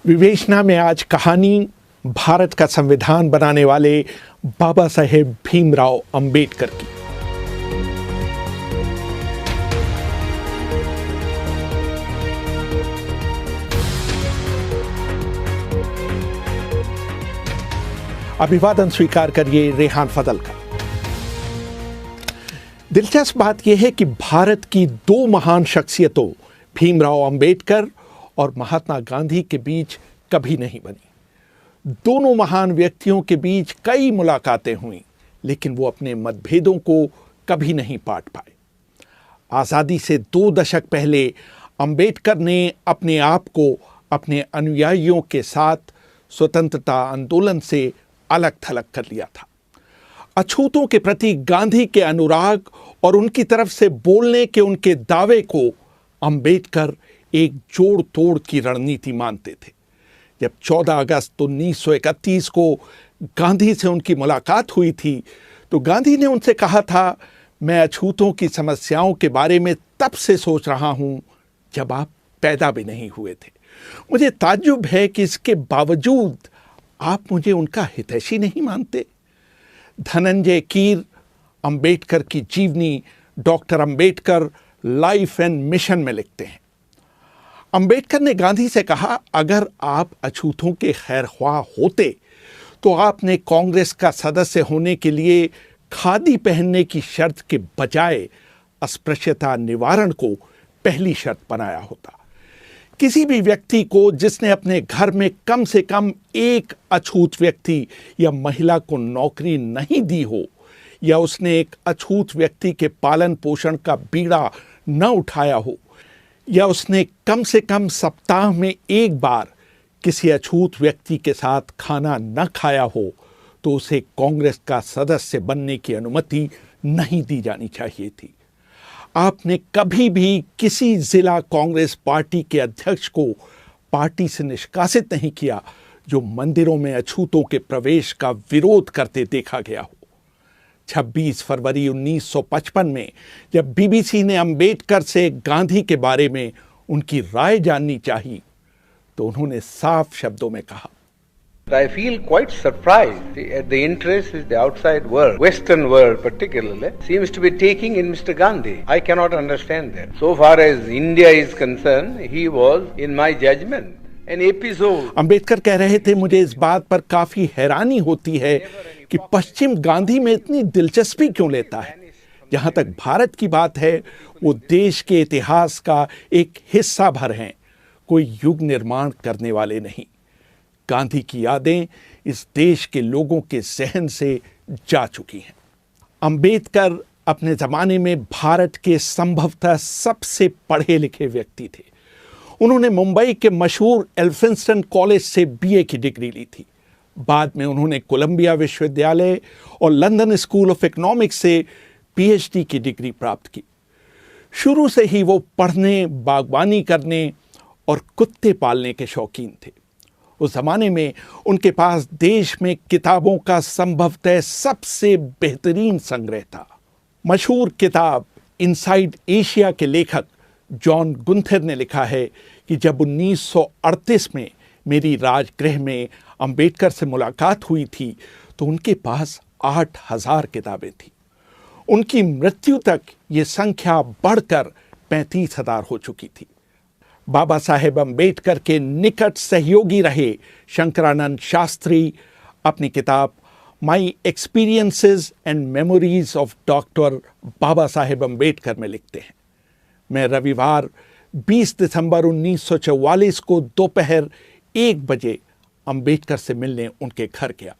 विवेचना में आज कहानी भारत का संविधान बनाने वाले बाबा साहेब भीमराव अंबेडकर की। अभिवादन स्वीकार करिए रेहान फजल का। दिलचस्प बात यह है कि भारत की दो महान शख्सियतों भीमराव अंबेडकर और महात्मा गांधी के बीच कभी नहीं बनी। दोनों महान व्यक्तियों के बीच कई मुलाकातें हुई, लेकिन वो अपने मतभेदों को कभी नहीं पाट पाए। आज़ादी से 2 दशक पहले अंबेडकर ने अपने आप को अपने अनुयायियों के साथ स्वतंत्रता आंदोलन से अलग थलग कर लिया था। अछूतों के प्रति गांधी के अनुराग और उनकी तरफ से बोलने के उनके दावे को अंबेडकर एक जोड़ तोड़ की रणनीति मानते थे। जब 14 अगस्त 1931 को गांधी से उनकी मुलाकात हुई थी, तो गांधी ने उनसे कहा था, मैं अछूतों की समस्याओं के बारे में तब से सोच रहा हूं जब आप पैदा भी नहीं हुए थे। मुझे ताज्जुब है कि इसके बावजूद आप मुझे उनका हितैषी नहीं मानते। धनंजय कीर अंबेडकर की जीवनी doctor Ambedkar life and mission में लिखते हैं। अंबेडकर ने गांधी से कहा, अगर आप अछूतों के खैरख्वाह होते तो आपने कांग्रेस का सदस्य होने के लिए खादी पहनने की शर्त के बजाय अस्पृश्यता निवारण को पहली शर्त बनाया होता। किसी भी व्यक्ति को जिसने अपने घर में कम से कम एक अछूत व्यक्ति या महिला को नौकरी नहीं दी हो, या उसने एक अछूत व्यक्ति के पालन पोषण का बीड़ा न उठाया हो, या उसने कम से कम सप्ताह में एक बार किसी अछूत व्यक्ति के साथ खाना न खाया हो, तो उसे कांग्रेस का सदस्य बनने की अनुमति नहीं दी जानी चाहिए थी। आपने कभी भी किसी जिला कांग्रेस पार्टी के अध्यक्ष को पार्टी से निष्कासित नहीं किया जो मंदिरों में अछूतों के प्रवेश का विरोध करते देखा गया हो। 26 फरवरी 1955 में जब बीबीसी ने अंबेडकर से गांधी के बारे में उनकी राय जाननी चाहिए, तो उन्होंने साफ शब्दों में कहा, I feel quite surprised at the interest which the outside world, Western world particularly, seems to be taking in Mr. Gandhi. I cannot understand that. So far as India is concerned, he was, in my judgment, an episode. Ambedkar कह रहे थे, मुझे इस बात पर काफी हैरानी होती है कि पश्चिम गांधी में इतनी दिलचस्पी क्यों लेता है। जहां तक भारत की बात है, वो देश के इतिहास का एक हिस्सा भर हैं, कोई युग निर्माण करने वाले नहीं। गांधी की यादें इस देश के लोगों के जहन से जा चुकी हैं। अंबेडकर अपने जमाने में भारत के संभवतः सबसे पढ़े लिखे व्यक्ति थे। उन्होंने मुंबई के मशहूर एल्फिंस्टन कॉलेज से बीए की डिग्री ली थी। बाद में उन्होंने कोलंबिया विश्वविद्यालय और लंदन स्कूल ऑफ इकोनॉमिक्स से पीएचडी की डिग्री प्राप्त की। शुरू से ही वो पढ़ने, बागवानी करने और कुत्ते पालने के शौकीन थे। उस जमाने में उनके पास देश में किताबों का संभवतः सबसे बेहतरीन संग्रह था। मशहूर किताब इनसाइड एशिया के लेखक जॉन गुंथर ने लिखा है कि जब 1938 में मेरी राजगृह में अंबेडकर से मुलाकात हुई थी, तो उनके पास 8000 किताबें थीं। उनकी मृत्यु तक ये संख्या बढ़कर 35,000 हो चुकी थी। बाबा साहेब अंबेडकर के निकट सहयोगी रहे शंकरानंद शास्त्री अपनी किताब my experiences and memories of doctor Baba Saheb Ambedkar में लिखते हैं, मैं रविवार 20 दिसंबर 1944 को दोपहर 1 बजे अंबेडकर से मिलने उनके घर गया।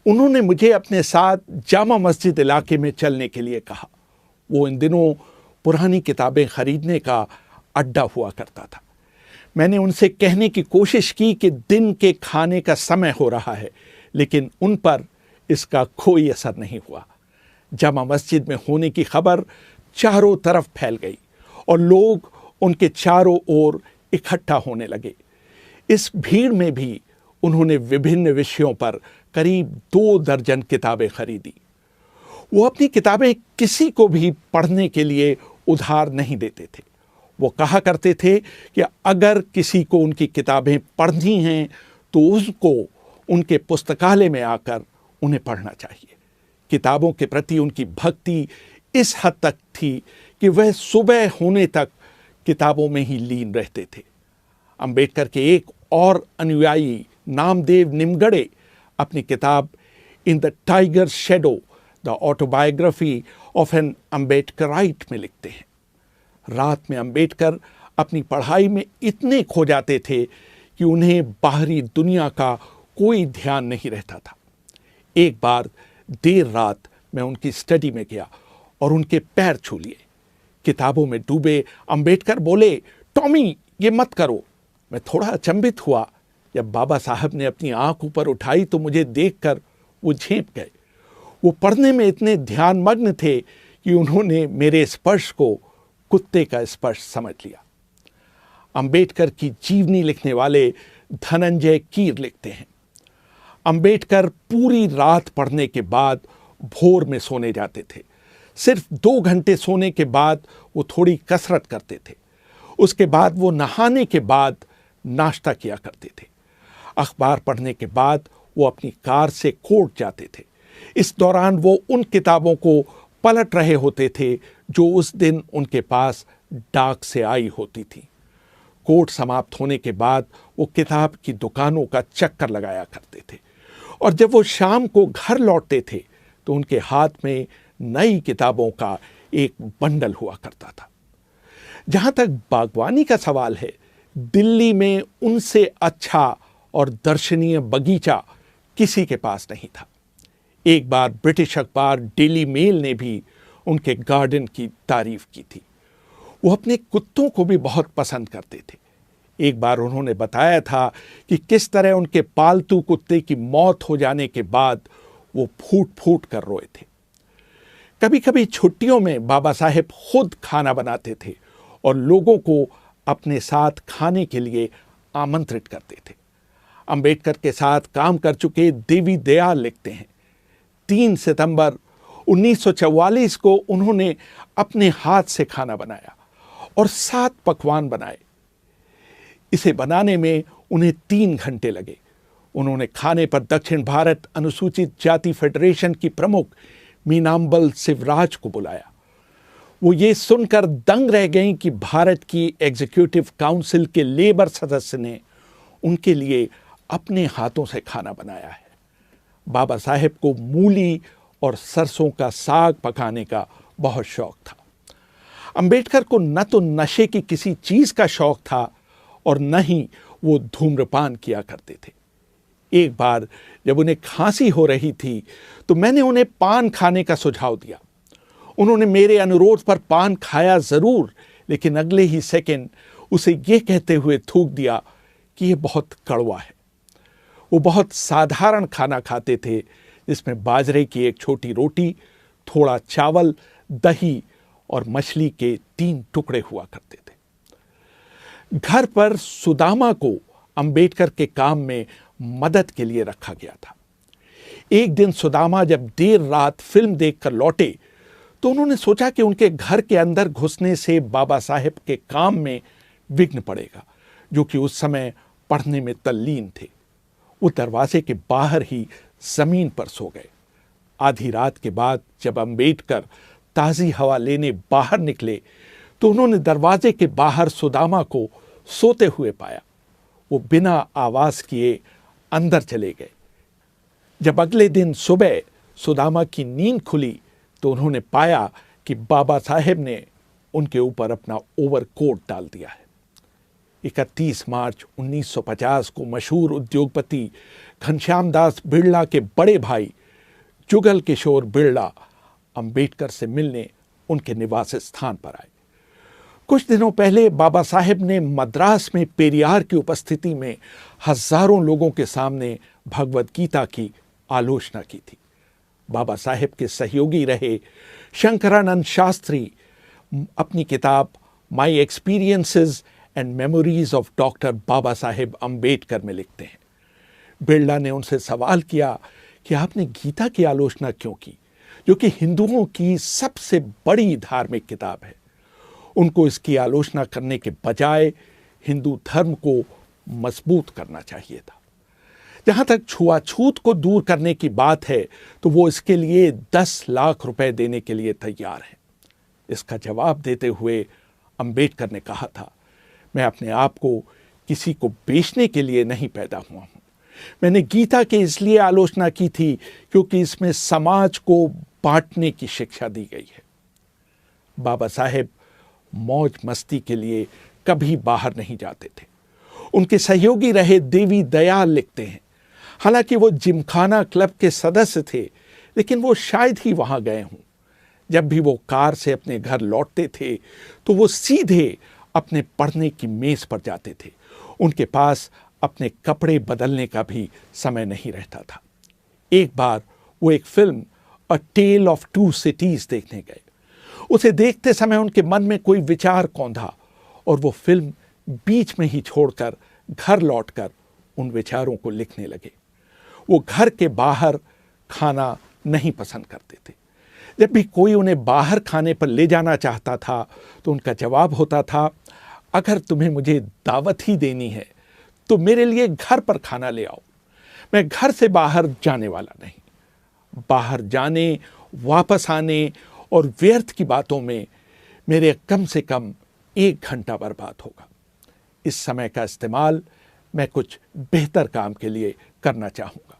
उन्होंने मुझे अपने साथ जामा मस्जिद इलाके में चलने के लिए कहा। वो इन दिनों पुरानी किताबें खरीदने का अड्डा हुआ करता था। मैंने उनसे कहने की कोशिश की कि दिन के खाने का समय हो रहा है, लेकिन उन पर इसका कोई असर नहीं हुआ। जामा मस्जिद में होने की खबर चारों तरफ फैल गई और लोग उनके चारों ओर इकट्ठा होने लगे। इस भीड़ में भी उन्होंने विभिन्न विषयों पर करीब 2 दर्जन किताबें खरीदी। वो अपनी किताबें किसी को भी पढ़ने के लिए उधार नहीं देते थे। वो कहा करते थे कि अगर किसी को उनकी किताबें पढ़नी हैं तो उसको उनके पुस्तकालय में आकर उन्हें पढ़ना चाहिए। किताबों के प्रति उनकी भक्ति इस हद तक थी कि वह सुबह होने तक किताबों में ही लीन रहते थे। अंबेडकर के एक और अनुयायी नामदेव निमगड़े अपनी किताब in the tiger shadow the autobiography of an Ambedkarite में लिखते हैं, रात में अंबेडकर अपनी पढ़ाई में इतने खो जाते थे कि उन्हें बाहरी दुनिया का कोई ध्यान नहीं रहता था। एक बार देर रात मैं उनकी स्टडी में गया और उनके पैर छू लिए। किताबों में डूबे अंबेडकर बोले, टॉमी ये मत करो। मैं थोड़ा अचंभित हुआ। जब बाबा साहब ने अपनी आंख ऊपर उठाई तो मुझे देखकर वो झेंप गए। वो पढ़ने में इतने ध्यानमग्न थे कि उन्होंने मेरे स्पर्श को कुत्ते का स्पर्श समझ लिया। अंबेडकर की जीवनी लिखने वाले धनंजय कीर लिखते हैं, अंबेडकर पूरी रात पढ़ने के बाद भोर में सोने जाते थे। सिर्फ 2 घंटे सोने के बाद वो थोड़ी कसरत करते थे। उसके बाद वो नहाने के बाद नाश्ता किया करते थे। अखबार पढ़ने के बाद वो अपनी कार से कोर्ट जाते थे। इस दौरान वो उन किताबों को पलट रहे होते थे जो उस दिन उनके पास डाक से आई होती थी। कोर्ट समाप्त होने के बाद वो किताब की दुकानों का चक्कर लगाया करते थे और जब वो शाम को घर लौटते थे तो उनके हाथ में नई किताबों का एक बंडल हुआ करता था। जहां तक बागवानी का सवाल है, दिल्ली में उनसे अच्छा और दर्शनीय बगीचा किसी के पास नहीं था। एक बार ब्रिटिश अखबार डेली मेल ने भी उनके गार्डन की तारीफ की थी। वो अपने कुत्तों को भी बहुत पसंद करते थे। एक बार उन्होंने बताया था कि किस तरह उनके पालतू कुत्ते की मौत हो जाने के बाद वो फूट फूट कर रोए थे। कभी कभी छुट्टियों में बाबा साहेब खुद खाना बनाते थे और लोगों को अपने साथ खाने के लिए आमंत्रित करते थे। अंबेडकर के साथ काम कर चुके देवी दयाल लिखते हैं, 3 सितंबर 1944 को उन्होंने अपने हाथ से खाना बनाया और 7 पकवान बनाए। इसे बनाने में उन्हें 3 घंटे लगे। उन्होंने खाने पर दक्षिण भारत अनुसूचित जाति फेडरेशन की प्रमुख मीनाम्बल शिवराज को बुलाया। वो ये सुनकर दंग रह गईं कि भारत की एग्जीक्यूटिव काउंसिल के लेबर सदस्य ने उनके लिए अपने हाथों से खाना बनाया है। बाबा साहेब को मूली और सरसों का साग पकाने का बहुत शौक था। अंबेडकर को न तो नशे की किसी चीज का शौक था और न ही वो धूम्रपान किया करते थे। एक बार जब उन्हें खांसी हो रही थी तो मैंने उन्हें पान खाने का सुझाव दिया। उन्होंने मेरे अनुरोध पर पान खाया जरूर, लेकिन अगले ही सेकंड उसे ये कहते हुए थूक दिया कि यह बहुत कड़वा है। वो बहुत साधारण खाना खाते थे जिसमें बाजरे की एक छोटी रोटी, थोड़ा चावल, दही और मछली के 3 टुकड़े हुआ करते थे। घर पर सुदामा को अंबेडकर के काम में मदद के लिए रखा गया था। एक दिन सुदामा जब देर रात फिल्म देखकर लौटे तो उन्होंने सोचा कि उनके घर के अंदर घुसने से बाबा साहेब के काम में विघ्न पड़ेगा, जो कि उस समय पढ़ने में तल्लीन थे। वो दरवाजे के बाहर ही जमीन पर सो गए। आधी रात के बाद जब अंबेडकर ताज़ी हवा लेने बाहर निकले तो उन्होंने दरवाजे के बाहर सुदामा को सोते हुए पाया। वो बिना आवाज किए अंदर चले गए। जब अगले दिन सुबह सुदामा की नींद खुली तो उन्होंने पाया कि बाबा साहेब ने उनके ऊपर अपना ओवरकोट डाल दिया है। 31 मार्च 1950 को मशहूर उद्योगपति घनश्याम दास बिड़ला के बड़े भाई जुगल किशोर बिड़ला अंबेडकर से मिलने उनके निवास स्थान पर आए। कुछ दिनों पहले बाबा साहेब ने मद्रास में पेरियार की उपस्थिति में हजारों लोगों के सामने भगवद गीता की आलोचना की थी। बाबा साहेब के सहयोगी रहे शंकरानंद शास्त्री अपनी किताब my experiences and memories of doctor Baba Saheb Ambedkar में लिखते हैं। बिड़ला ने उनसे सवाल किया कि आपने गीता की आलोचना क्यों की, जो कि हिंदुओं की सबसे बड़ी धार्मिक किताब है। उनको इसकी आलोचना करने के बजाय हिंदू धर्म को मजबूत करना चाहिए था। जहां तक छुआछूत को दूर करने की बात है तो वो इसके लिए 10 लाख रुपए देने के लिए तैयार है। इसका जवाब देते हुए अंबेडकर ने कहा था, मैं अपने आप को किसी को बेचने के लिए नहीं पैदा हुआ हूं। मैंने गीता की इसलिए आलोचना की थी क्योंकि इसमें समाज को बांटने की शिक्षा दी गई है। बाबा साहेब मौज मस्ती के लिए कभी बाहर नहीं जाते थे। उनके सहयोगी रहे देवी दयाल लिखते हैं, हालांकि वो जिमखाना क्लब के सदस्य थे, लेकिन वो शायद ही वहां गए हों। जब भी वो कार से अपने घर लौटते थे तो वो सीधे अपने पढ़ने की मेज पर जाते थे। उनके पास अपने कपड़े बदलने का भी समय नहीं रहता था। एक बार वो एक film a tale of two cities देखने गए। उसे देखते समय उनके मन में कोई विचार कौंधा और वो फिल्म बीच में ही छोड़कर घर लौटकर उन विचारों को लिखने लगे। वो घर के बाहर खाना नहीं पसंद करते थे। जब भी कोई उन्हें बाहर खाने पर ले जाना चाहता था तो उनका जवाब होता था, अगर तुम्हें मुझे दावत ही देनी है तो मेरे लिए घर पर खाना ले आओ। मैं घर से बाहर जाने वाला नहीं। बाहर जाने, वापस आने और व्यर्थ की बातों में मेरे कम से कम 1 घंटा बर्बाद होगा। इस समय का इस्तेमाल मैं कुछ बेहतर काम के लिए करना चाहूँगा।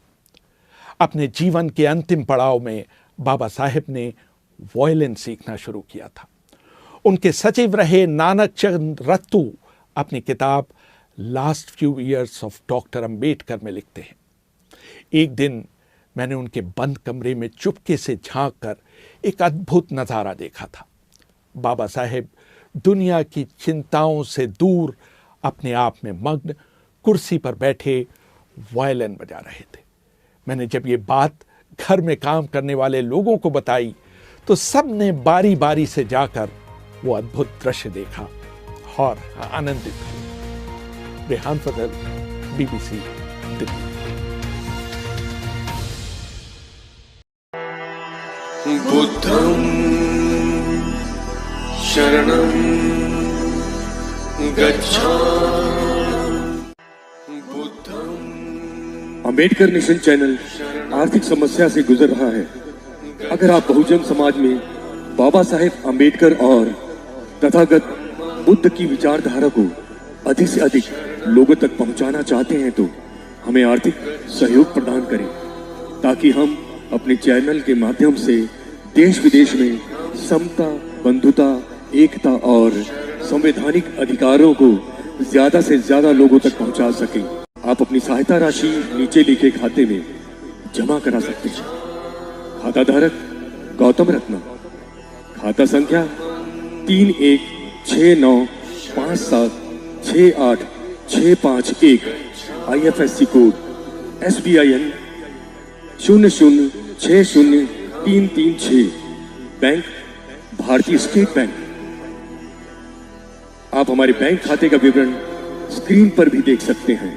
अपने जीवन के अंतिम पड़ाव में बाबा साहेब ने वायलिन सीखना शुरू किया था। उनके सचिव रहे नानक चंद रत्तू अपनी किताब last few years of doctor Ambedkar में लिखते हैं, एक दिन मैंने उनके बंद कमरे में चुपके से झांक कर एक अद्भुत नज़ारा देखा था। बाबा साहेब दुनिया की चिंताओं से दूर अपने आप में मग्न कुर्सी पर बैठे वायलिन बजा रहे थे। मैंने जब ये बात घर में काम करने वाले लोगों को बताई तो सब ने बारी बारी से जाकर वो अद्भुत दृश्य देखा और आनंदित हुए। रेहान फजल, BBC दिल्ली। बुद्धं शरणं गच्छामि। अंबेडकर नेशन चैनल आर्थिक समस्या से गुजर रहा है। अगर आप बहुजन समाज में बाबा साहेब अंबेडकर और तथागत बुद्ध की विचारधारा को अधिक से अधिक लोगों तक पहुंचाना चाहते हैं तो हमें आर्थिक सहयोग प्रदान करें, ताकि हम अपने चैनल के माध्यम से देश विदेश में समता, बंधुता, एकता और संवैधानिक अधिकारों को ज्यादा से ज्यादा लोगों तक पहुंचा सकें। आप अपनी सहायता राशि नीचे लिखे खाते में जमा करा सकते हैं। खाता धारक गौतम रत्ना, खाता संख्या 3169576861, IFSC कोड SBIN 0060336, बैंक भारतीय स्टेट बैंक। आप हमारे बैंक खाते का विवरण स्क्रीन पर भी देख सकते हैं।